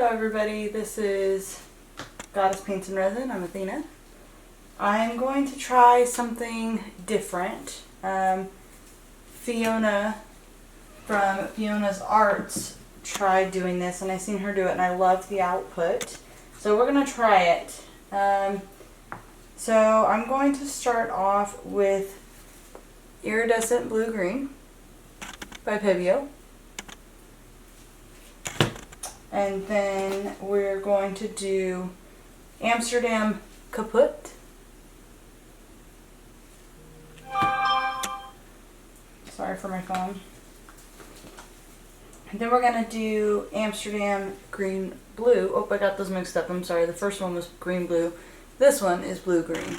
Hello everybody, this is Goddess Paints and Resin. I'm Athena. I'm going to try something different. Fiona from Fiona's Arts tried doing this and I seen her do it and I loved the output. So we're going to try it. So I'm going to start off with Iridescent Blue Green by Pebeo. And then we're going to do Amsterdam Caput. Sorry for my phone. And then we're going to do Amsterdam Green Blue. Oh, I got those mixed up. I'm sorry. The first one was green blue. This one is blue green.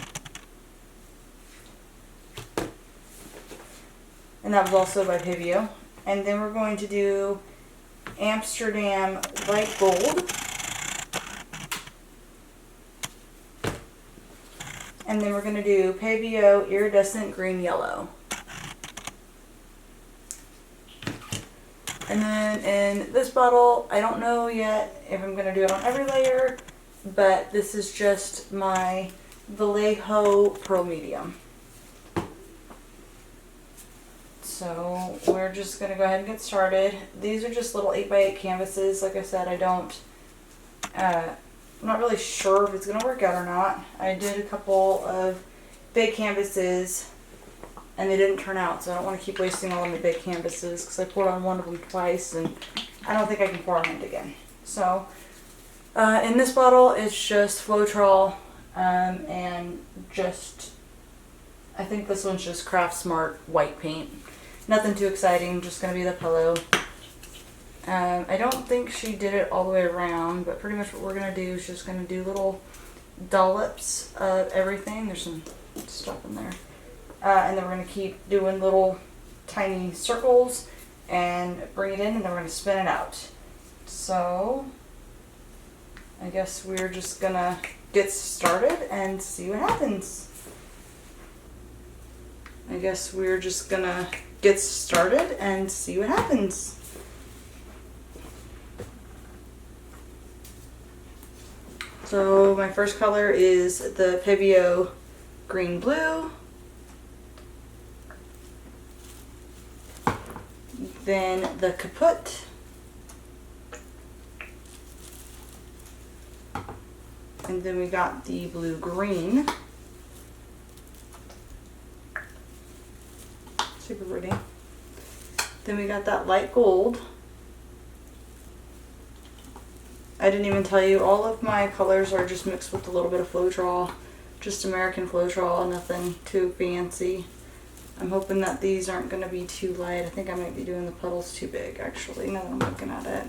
And that was also by Pebeo. And then we're going to do Amsterdam Light Gold. And then we're going to do Pebeo Iridescent Green Yellow. And then in this bottle, I don't know yet if I'm going to do it on every layer, but this is just my Velejo Pearl Medium. So we're just going to go ahead and get started. These are just little 8x8 canvases. Like I said, I'm not really sure if it's going to work out or not. I did a couple of big canvases and they didn't turn out, so I don't want to keep wasting all of my big canvases because I poured on one of them twice and I don't think I can pour on it again. So in this bottle it's just Floetrol and just, I think this one's just Craft Smart white paint. Nothing too exciting, just going to be the pillow. I don't think she did it all the way around, but pretty much what we're going to do is just going to do little dollops of everything. There's some stuff in there. And then we're going to keep doing little tiny circles and bring it in, and then we're going to spin it out. So I guess we're just going to get started and see what happens. So my first color is the Pebeo Green Blue. Then the Caput. And then we got the Blue Green. Super pretty. Then we got that light gold. I didn't even tell you, all of my colors are just mixed with a little bit of Floetrol. Just American Floetrol, nothing too fancy. I'm hoping that these aren't going to be too light. I think I might be doing the puddles too big, actually, now that I'm looking at it.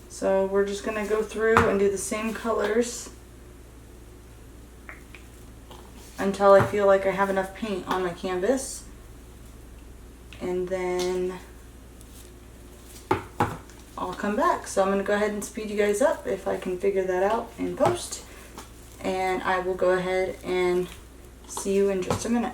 So we're just going to go through and do the same colors until I feel like I have enough paint on my canvas. And then I'll come back. So I'm going to go ahead and speed you guys up if I can figure that out in post. And I will go ahead and see you in just a minute.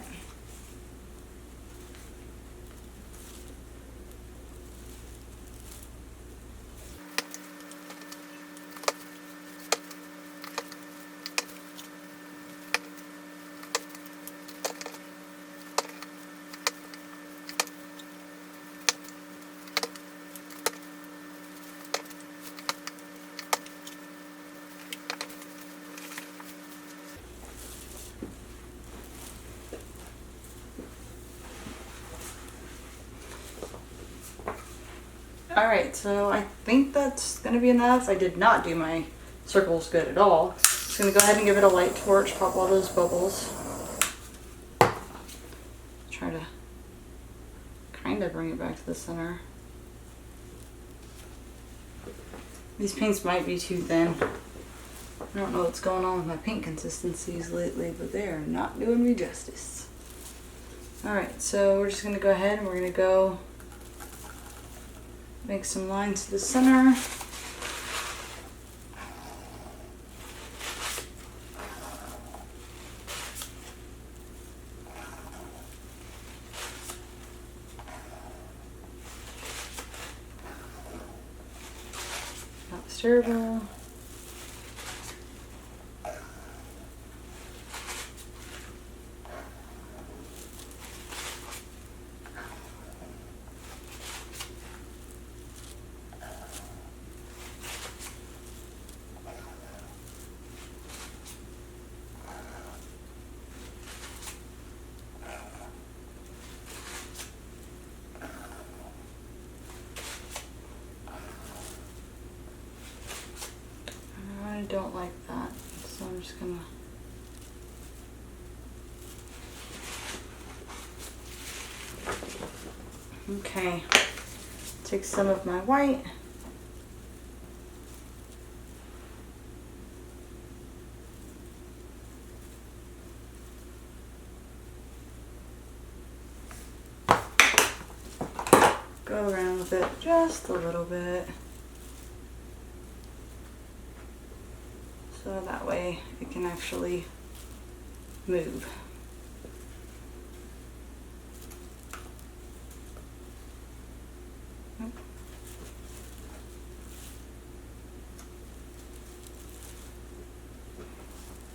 Alright, so I think that's going to be enough. I did not do my circles good at all. Just going to go ahead and give it a light torch, pop all those bubbles. Try to kind of bring it back to the center. These paints might be too thin. I don't know what's going on with my paint consistencies lately, but they are not doing me justice. Alright, so we're just going to go ahead and we're going to go make some lines to the center. stirable. I don't like that, so I'm just gonna okay, take some of my white, go around with it just a little bit. So that way it can actually move.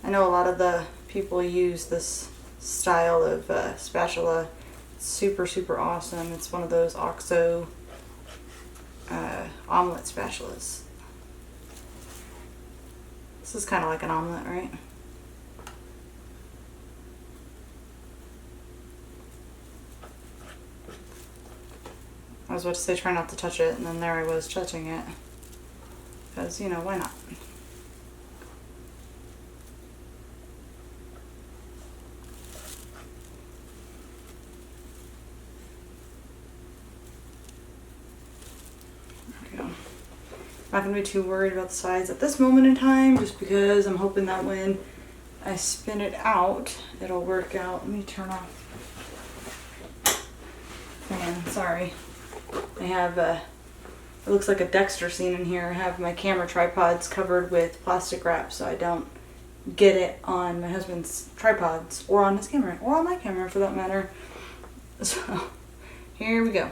I know a lot of the people use this style of spatula. It's super, super awesome. It's one of those OXO omelet spatulas. This is kind of like an omelet, right? I was about to say try not to touch it, and then there I was touching it. Because, you know, why not? There we go. Not going to be too worried about the size at this moment in time, just because I'm hoping that when I spin it out, it'll work out. Let me turn off. Man, sorry. I have it looks like a Dexter scene in here. I have my camera tripods covered with plastic wrap so I don't get it on my husband's tripods or on his camera or on my camera for that matter. So here we go.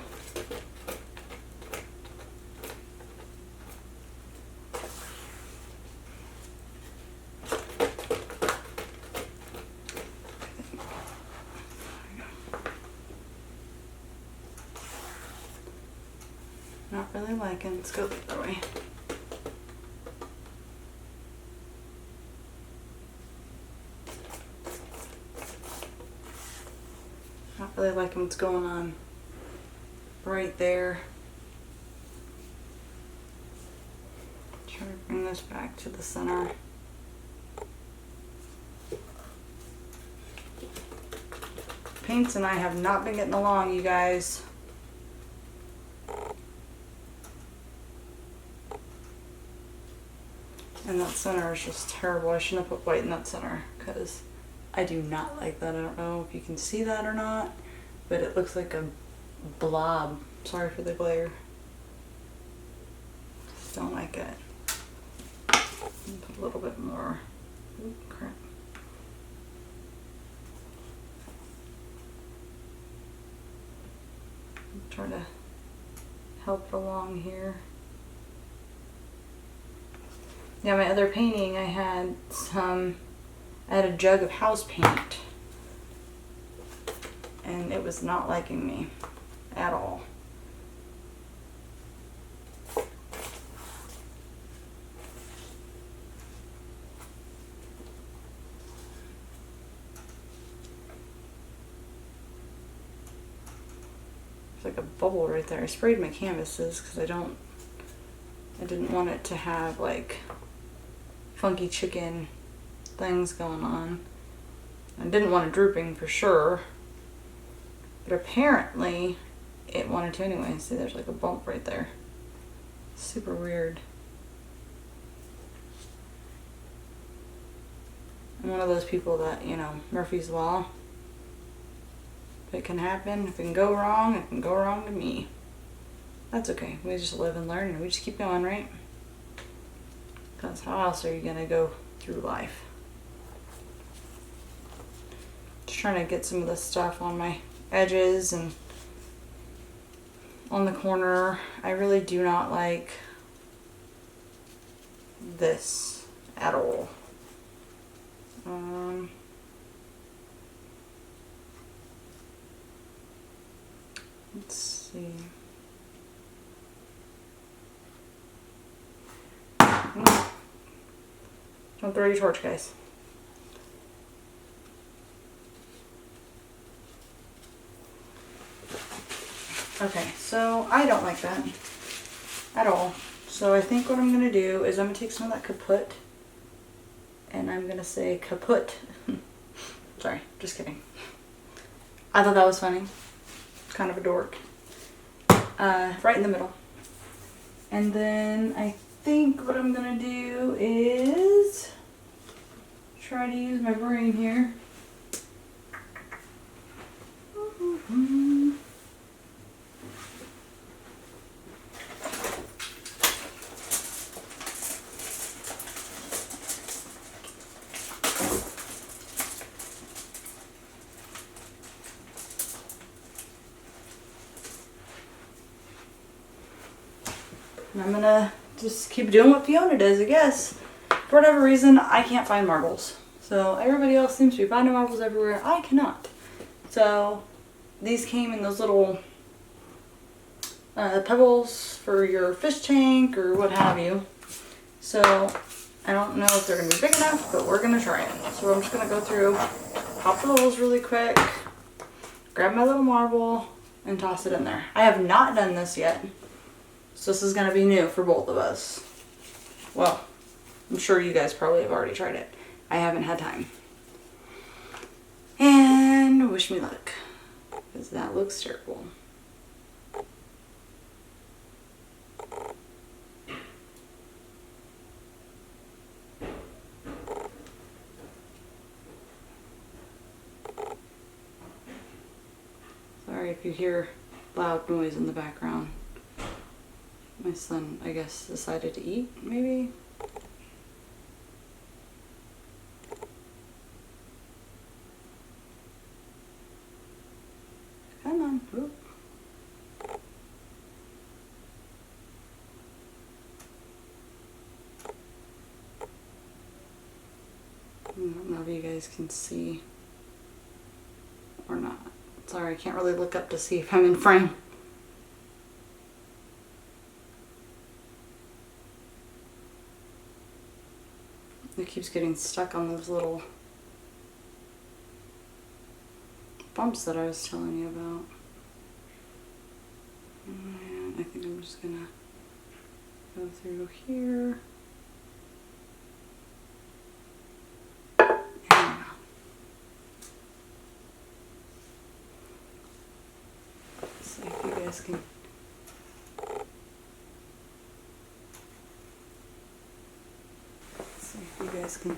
Not really liking. Let's go the other way. Not really liking what's going on right there. Try to bring this back to the center. Paints and I have not been getting along, you guys. And that center is just terrible. I shouldn't have put white in that center because I do not like that. I don't know if you can see that or not, but it looks like a blob. Sorry for the glare. Just don't like it. Put a little bit more. Ooh, crap. Try to help it along here. Yeah, my other painting, I had a jug of house paint, and it was not liking me at all. There's like a bubble right there. I sprayed my canvases because I didn't want it to have like funky chicken things going on. I didn't want it drooping for sure, but apparently it wanted to anyway. See, there's like a bump right there. Super weird. I'm one of those people that, you know, Murphy's Law. If it can happen, if it can go wrong, it can go wrong to me. That's okay. We just live and learn and we just keep going, right? Because how else are you going to go through life? Just trying to get some of this stuff on my edges and on the corner. I really do not like this at all. Let's see. Don't throw your torch, guys. Okay, so I don't like that at all. So I think what I'm going to do is I'm going to take some of that Caput and I'm going to say Caput. Sorry, just kidding. I thought that was funny. Kind of a dork. Right in the middle. And then I think what I'm going to do is try to use my brain here. And I'm gonna just keep doing what Fiona does, I guess. For whatever reason, I can't find marbles. So everybody else seems to be finding marbles everywhere. I cannot. So these came in those little pebbles for your fish tank or what have you. So I don't know if they're gonna be big enough, but we're gonna try it. So I'm just gonna go through, pop the holes really quick, grab my little marble, and toss it in there. I have not done this yet. So this is going to be new for both of us. Well, I'm sure you guys probably have already tried it. I haven't had time. And wish me luck, because that looks terrible. Sorry if you hear loud noise in the background. My son, I guess, decided to eat, maybe? Come on. Oop. I don't know if you guys can see or not. Sorry, I can't really look up to see if I'm in frame. It keeps getting stuck on those little bumps that I was telling you about. And I think I'm just gonna go through here. And let's see if you guys can. You guys can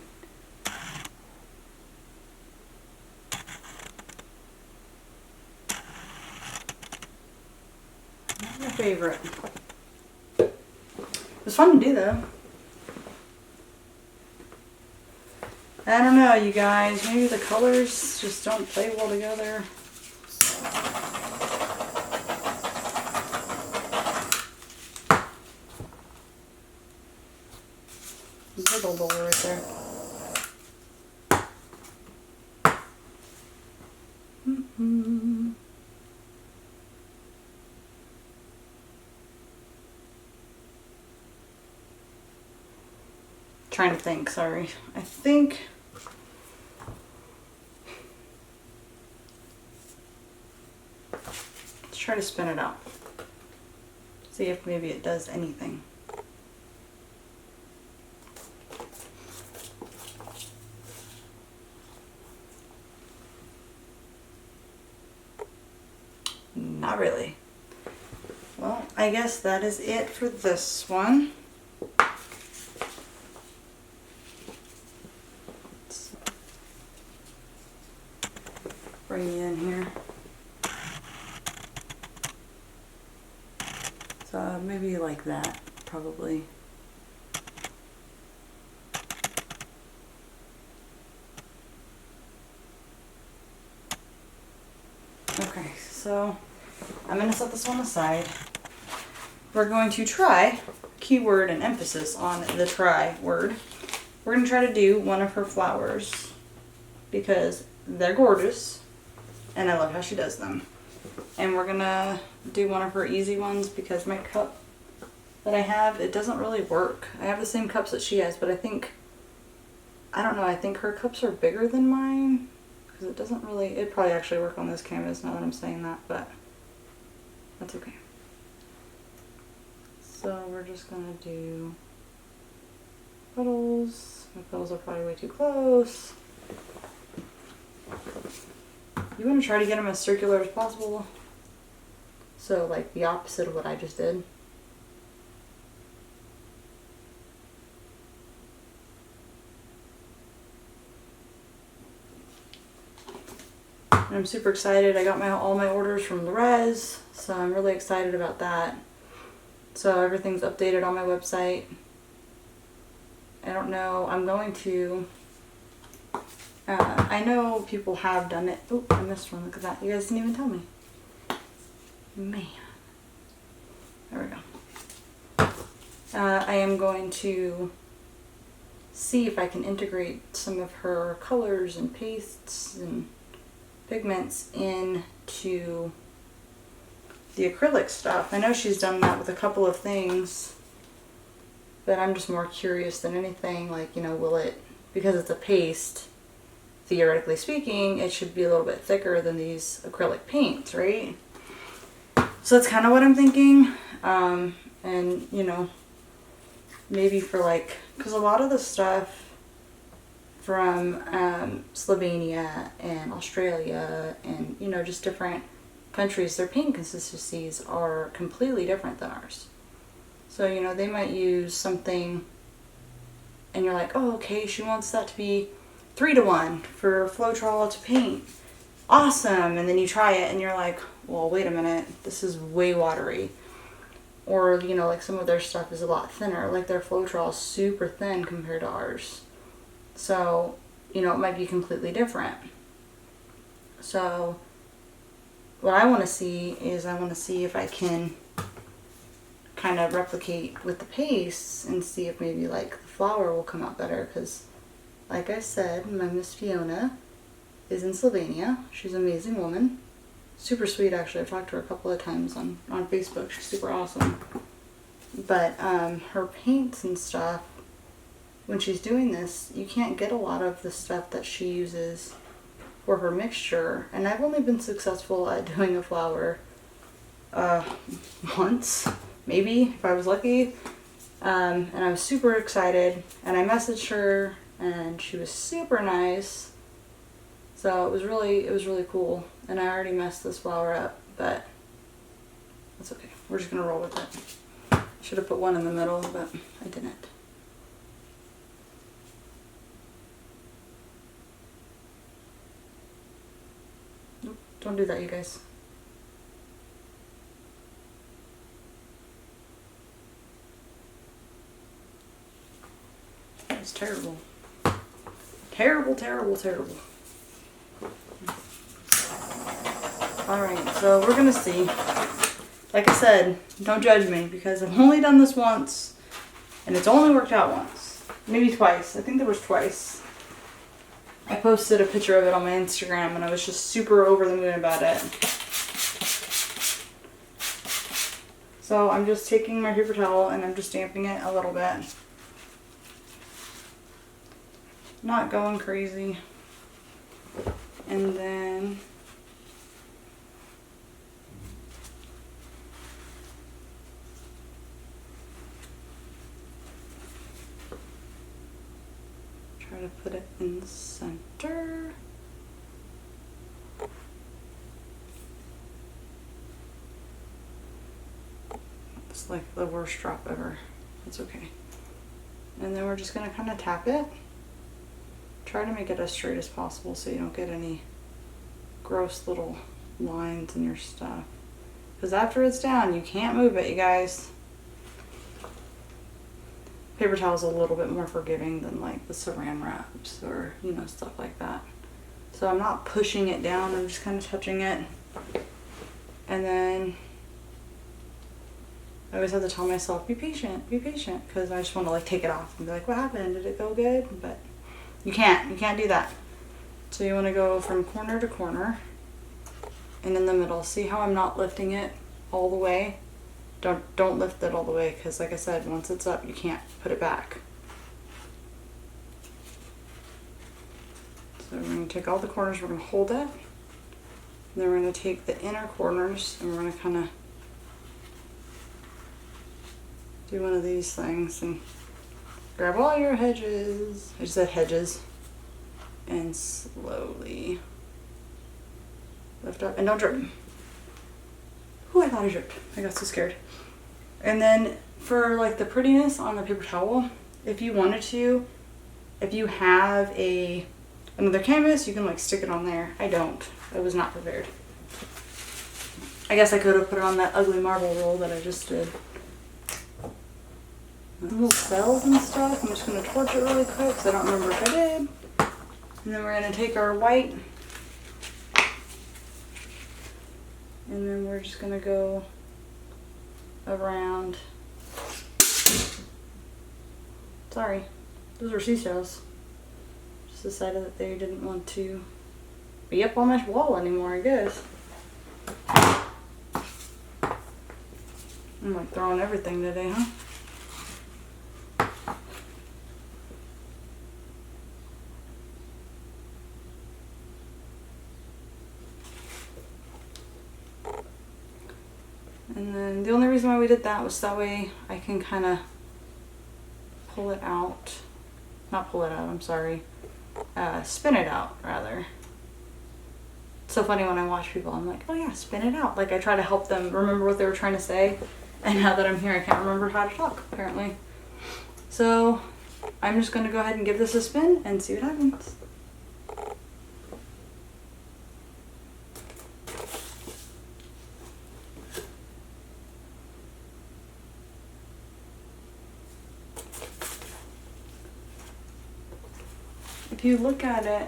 not my favorite. It was fun to do though. I don't know, you guys, maybe the colors just don't play well together. Little bowl right there. Trying to think, sorry. I think let's try to spin it out. See if maybe it does anything. Not really. Well, I guess that is it for this one. Let's bring you in here. So maybe like that, probably. Okay, so I'm going to set this one aside. We're going to try keyword and emphasis on the try word. We're going to try to do one of her flowers because they're gorgeous and I love how she does them. And we're going to do one of her easy ones because my cup that I have, it doesn't really work. I have the same cups that she has, but I think, I don't know, I think her cups are bigger than mine because it doesn't really, it'd probably actually work on this canvas now that I'm saying that, but that's okay. So we're just going to do petals. My petals are probably way too close. You want to try to get them as circular as possible. So like the opposite of what I just did. And I'm super excited. I got all my orders from Resin, so I'm really excited about that. So everything's updated on my website. I don't know, I'm going to, I know people have done it. Oh, I missed one, look at that. You guys didn't even tell me. Man. There we go. I am going to see if I can integrate some of her colors and pastes and pigments into the acrylic stuff. I know she's done that with a couple of things, but I'm just more curious than anything, like, you know, will it, because it's a paste, theoretically speaking, it should be a little bit thicker than these acrylic paints, right? So that's kind of what I'm thinking. And, you know, maybe for like, because a lot of the stuff from Slovenia and Australia and, you know, just different countries, their paint consistencies are completely different than ours. So, you know, they might use something and you're like, oh, okay, she wants that to be 3-to-1 for Floetrol to paint. Awesome. And then you try it and you're like, well, wait a minute, this is way watery. Or, you know, like some of their stuff is a lot thinner. Like their Floetrol is super thin compared to ours. So, you know, it might be completely different. So what I want to see is I want to see if I can kind of replicate with the pastes and see if maybe like the flower will come out better, because like I said, my Miss Fiona is in Slovenia. She's an amazing woman. Super sweet, actually. I've talked to her a couple of times on Facebook. She's super awesome. But her paints and stuff, when she's doing this, you can't get a lot of the stuff that she uses for her mixture. And I've only been successful at doing a flower once, maybe, if I was lucky. And I was super excited. And I messaged her, and she was super nice. So it was really cool. And I already messed this flower up, but that's okay. We're just gonna roll with it. Should have put one in the middle, but I didn't. Nope, don't do that, you guys. That's terrible. Terrible, terrible, terrible. Alright, so we're gonna see. Like I said, don't judge me because I've only done this once and it's only worked out once. Maybe twice. I think there was twice. I posted a picture of it on my Instagram and I was just super over the moon about it. So I'm just taking my paper towel and I'm just damping it a little bit. Not going crazy. And then try to put it in the center. It's like the worst drop ever. That's okay. And then we're just going to kind of tap it. Try to make it as straight as possible so you don't get any gross little lines in your stuff. Because after it's down, you can't move it, you guys. Paper towel is a little bit more forgiving than like the saran wraps or, you know, stuff like that. So I'm not pushing it down, I'm just kind of touching it. And then I always have to tell myself, be patient, because I just want to like take it off and be like, what happened? Did it go good? But you can't do that. So you want to go from corner to corner and in the middle. See how I'm not lifting it all the way? Don't lift it all the way, because like I said, once it's up, you can't put it back. So we're going to take all the corners, we're going to hold it, and then we're going to take the inner corners and we're going to kind of do one of these things and grab all your hedges. I just said hedges. And slowly lift up and don't drip. Ooh, I thought I dripped. I got so scared. And then for like the prettiness on the paper towel, if you wanted to, if you have another canvas, you can like stick it on there. I don't. I was not prepared. I guess I could have put it on that ugly marble roll that I just did. Little cells and stuff. I'm just going to torch it really quick because I don't remember if I did. And then we're going to take our white. And then we're just going to go around. Sorry, those are seashells. Just decided that they didn't want to be up on my wall anymore, I guess. I'm like throwing everything today, huh? And then the only reason why we did that was that way I can kind of pull it out. Not pull it out, I'm sorry. Spin it out, rather. It's so funny when I watch people, I'm like, oh yeah, spin it out. Like I try to help them remember what they were trying to say. And now that I'm here, I can't remember how to talk, apparently. So I'm just going to go ahead and give this a spin and see what happens. If you look at it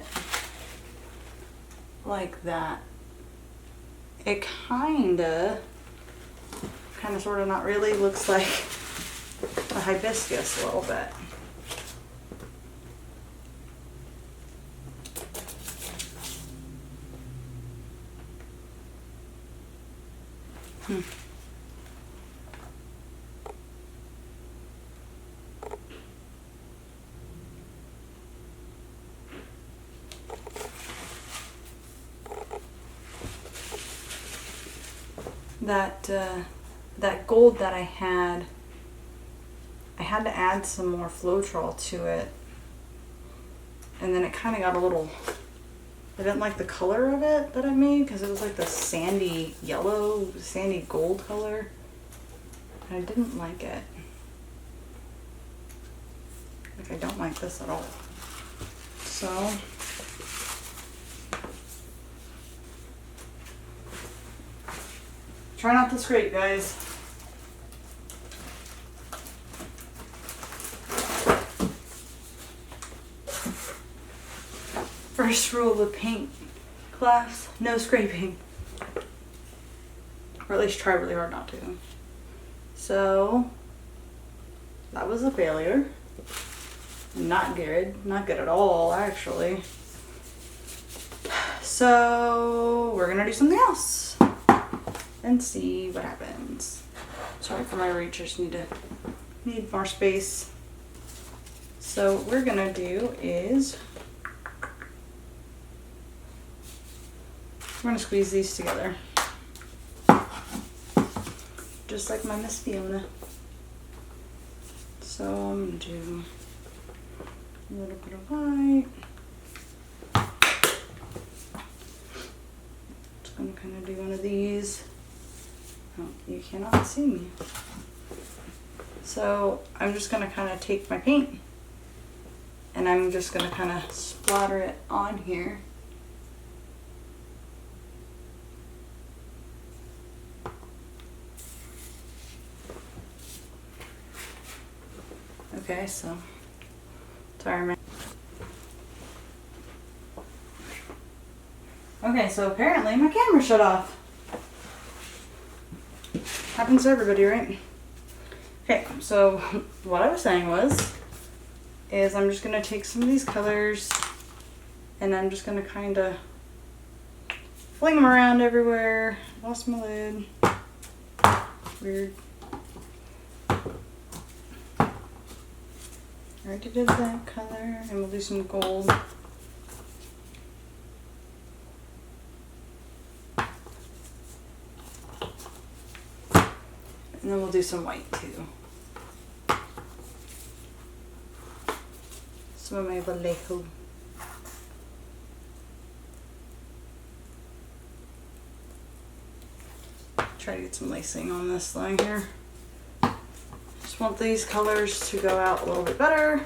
like that, it kind of sort of not really looks like a hibiscus a little bit. That gold that I had to add some more Floetrol to it, and then it kind of got a little, I didn't like the color of it that I made because it was like the sandy yellow, sandy gold color. I didn't like it. Like I don't like this at all. So try not to scrape, guys. First rule of paint class, no scraping. Or at least try really hard not to. So that was a failure. Not good. Not good at all, actually. So we're gonna do something else and see what happens. Sorry for my reach, I just need more space. So what we're gonna do is we're gonna squeeze these together. Just like my Miss Fiona. So I'm gonna do a little bit of white. Just gonna kind of do one of these. Oh, you cannot see me. So I'm just gonna kind of take my paint and I'm just gonna kind of splatter it on here. Okay, so sorry, man. Okay, so apparently my camera shut off. Happens to everybody, right? Okay, so what I was saying is I'm just gonna take some of these colors and I'm just gonna kind of fling them around everywhere. Lost my lid. Weird. Already did that color, and we'll do some gold. And then we'll do some white too. Some of my Velejo. Try to get some lacing on this line here. Just want these colors to go out a little bit better.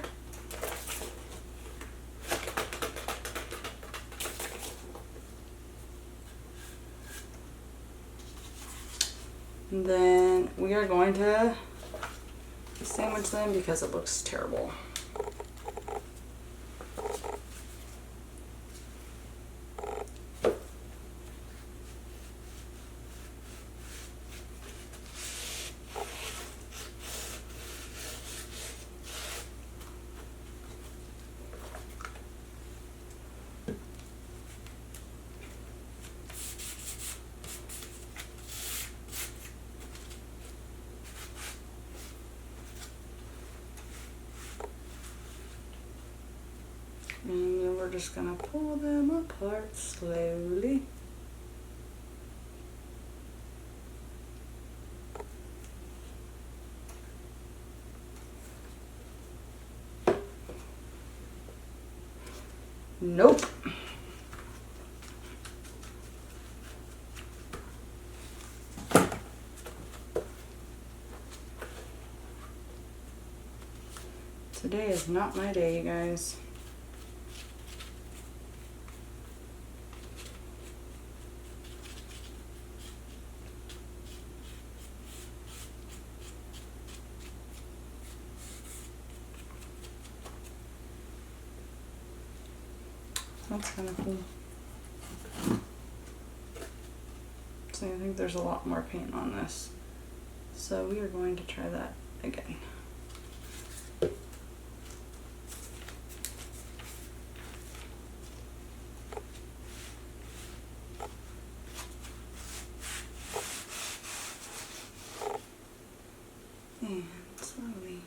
And then we are going to sandwich them because it looks terrible. And then we're just gonna pull them apart slowly. Nope. Today is not my day, you guys. That's kind of cool. So I think there's a lot more paint on this. So we are going to try that again. And slowly.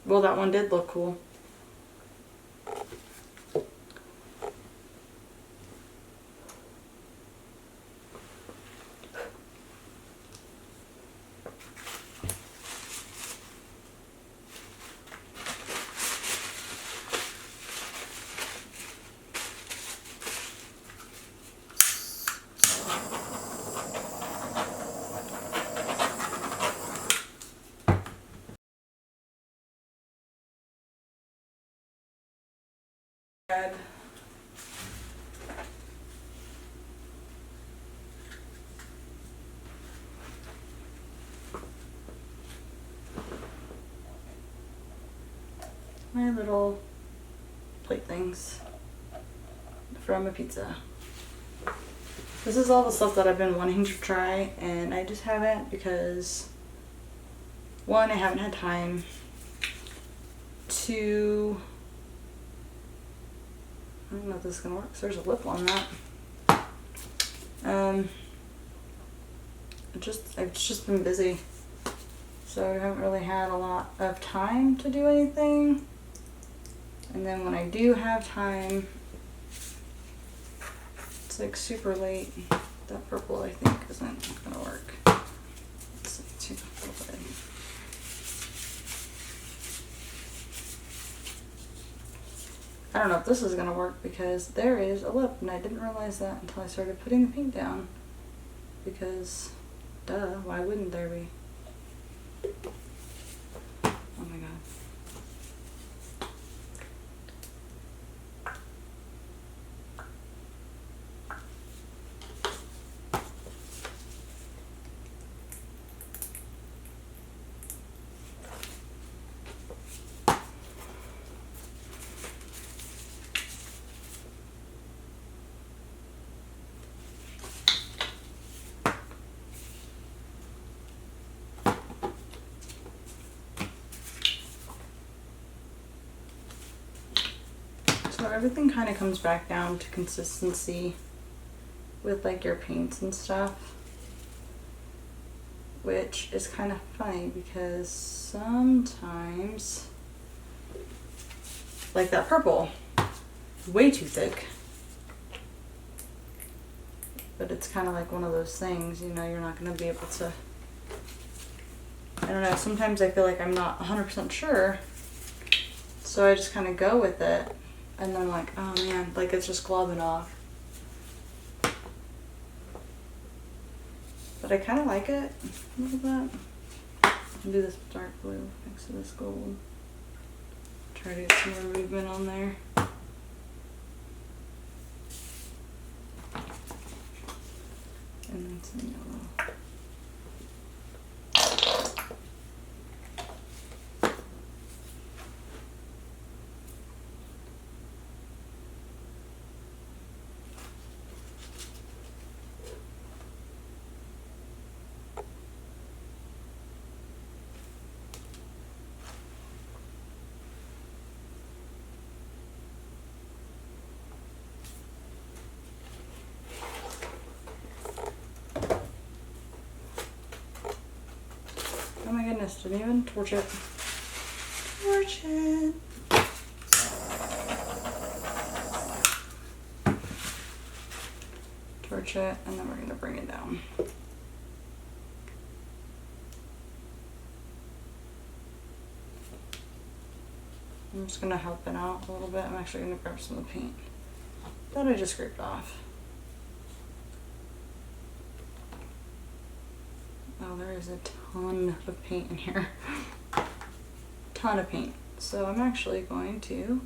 Well, that one did look cool. My little plate things from a pizza. This is all the stuff that I've been wanting to try, and I just haven't because, one, I haven't had time. Two, I don't know if this is gonna work, 'cause there's a lip on that. I've just been busy, so I haven't really had a lot of time to do anything. And then when I do have time, it's like super late. That purple, I think, isn't gonna work. Let's see, too little bit. I don't know if this is gonna work because there is a lip, and I didn't realize that until I started putting the paint down. Because, duh, why wouldn't there be? Oh my god. So everything kind of comes back down to consistency with like your paints and stuff, which is kind of funny because sometimes, like that purple, way too thick. But it's kind of like one of those things, you know, you're not going to be able to, I don't know, sometimes I feel like I'm not 100% sure, so I just kind of go with it, and then I'm like, oh man, like it's just globbing off. But I kind of like it a little bit. I'll do this dark blue next to this gold. Try to get some more movement on there. And then some yellow. Oh my goodness, didn't even torch it. Torch it. Torch it, and then we're going to bring it down. I'm just going to help it out a little bit. I'm actually going to grab some of the paint that I just scraped off. Oh, there is a ton of paint in here. Ton of paint. So I'm actually going to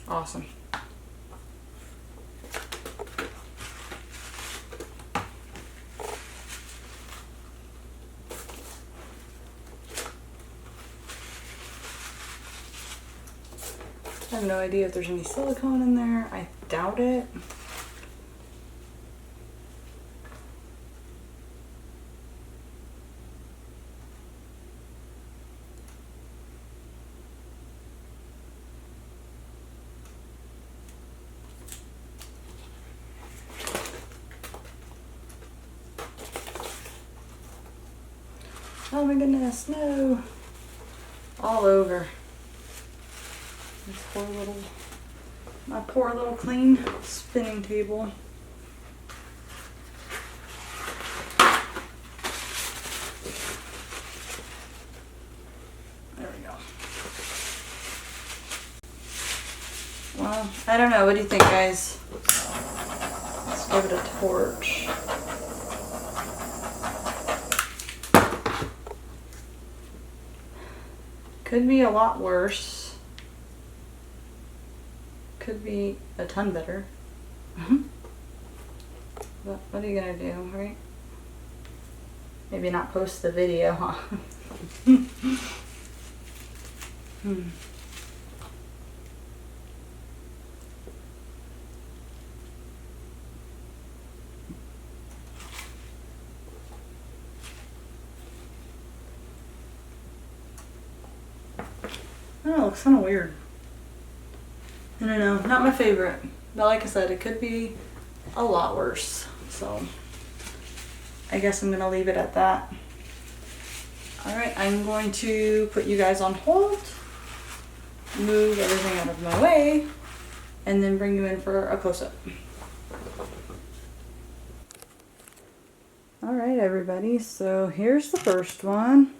awesome. I have no idea if there's any silicone in there. I doubt it. Oh my goodness, no. All over. My poor little clean spinning table. There we go. Well, I don't know. What do you think, guys? Let's give it a torch. Could be a lot worse. Could be a ton better. But what are you gonna do, right? Maybe not post the video, huh? I don't know, it looks kind of weird. I don't know, not my favorite. But like I said, it could be a lot worse. So I guess I'm gonna leave it at that. Alright, I'm going to put you guys on hold, move everything out of my way, and then bring you in for a close-up. Alright everybody, so here's the first one.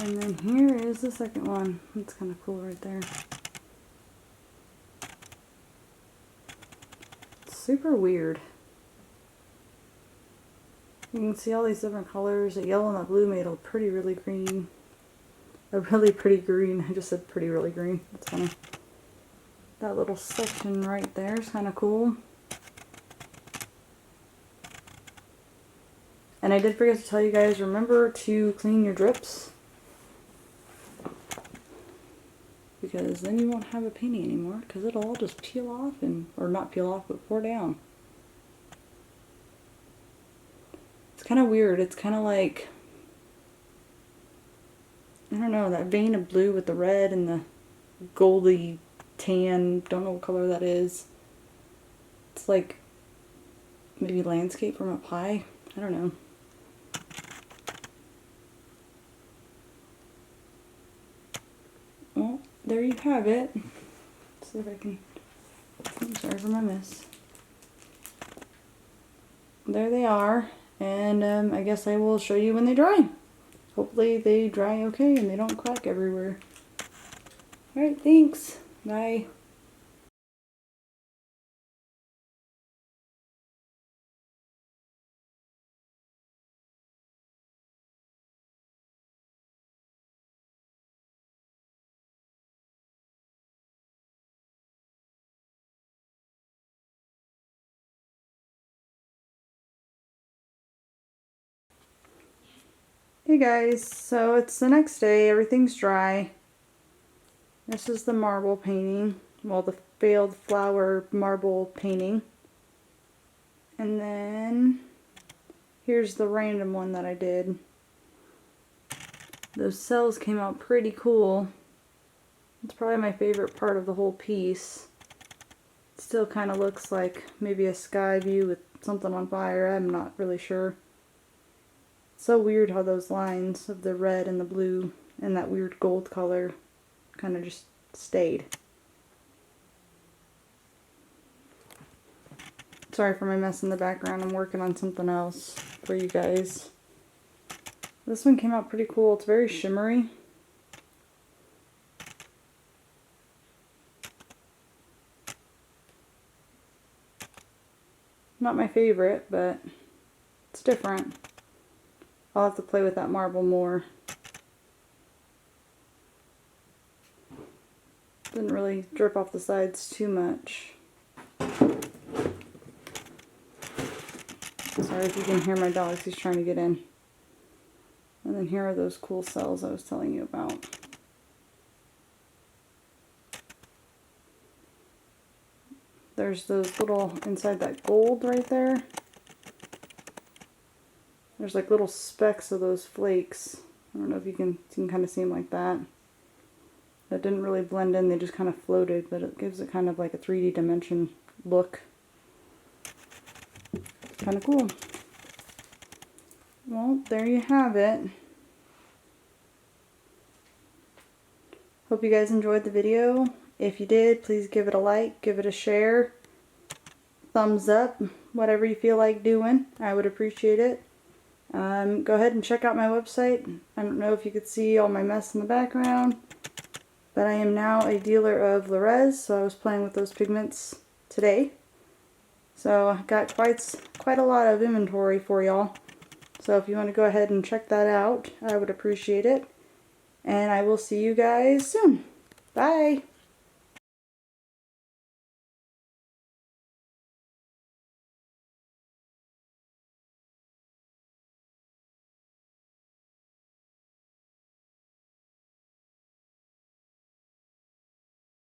And then here is the second one. It's kind of cool right there. It's super weird. You can see all these different colors. The yellow and the blue made a pretty really green. a really pretty green. I just said pretty really green. That's funny. That little section right there is kind of cool. And I did forget to tell you guys, remember to clean your drips, because then you won't have a painting anymore, because it'll all just peel off, and or not peel off, but pour down. It's kind of weird. It's kind of like, I don't know, that vein of blue with the red and the goldy tan, don't know what color that is. It's like maybe landscape from up high. I don't know. Well, there you have it. Let's see if I can, I'm sorry for my mess. There they are, and I guess I will show you when they dry. Hopefully they dry okay and they don't crack everywhere. Alright, thanks. Bye. Hey guys, so it's the next day, everything's dry. This is the marble painting, well, the failed flower marble painting. And then here's the random one that I did. Those cells came out pretty cool. It's probably my favorite part of the whole piece. It still kind of looks like maybe a sky view with something on fire, I'm not really sure. So weird how those lines of the red and the blue and that weird gold color kind of just stayed. Sorry for my mess in the background. I'm working on something else for you guys. This one came out pretty cool. It's very shimmery. Not my favorite, but it's different. I'll have to play with that marble more. Didn't really drip off the sides too much. Sorry if you can hear my dog, he's trying to get in. And then here are those cool cells I was telling you about. There's those little, inside that gold right there. There's like little specks of those flakes. I don't know if you can kind of see them like that. That didn't really blend in, they just kind of floated, but it gives it kind of like a 3D dimension look. It's kind of cool. Well, there you have it. Hope you guys enjoyed the video. If you did, please give it a like, give it a share, thumbs up, whatever you feel like doing. I would appreciate it. Go ahead and check out my website. I don't know if you could see all my mess in the background, but I am now a dealer of Resin, so I was playing with those pigments today. So I got quite a lot of inventory for y'all. So if you want to go ahead and check that out, I would appreciate it. And I will see you guys soon. Bye!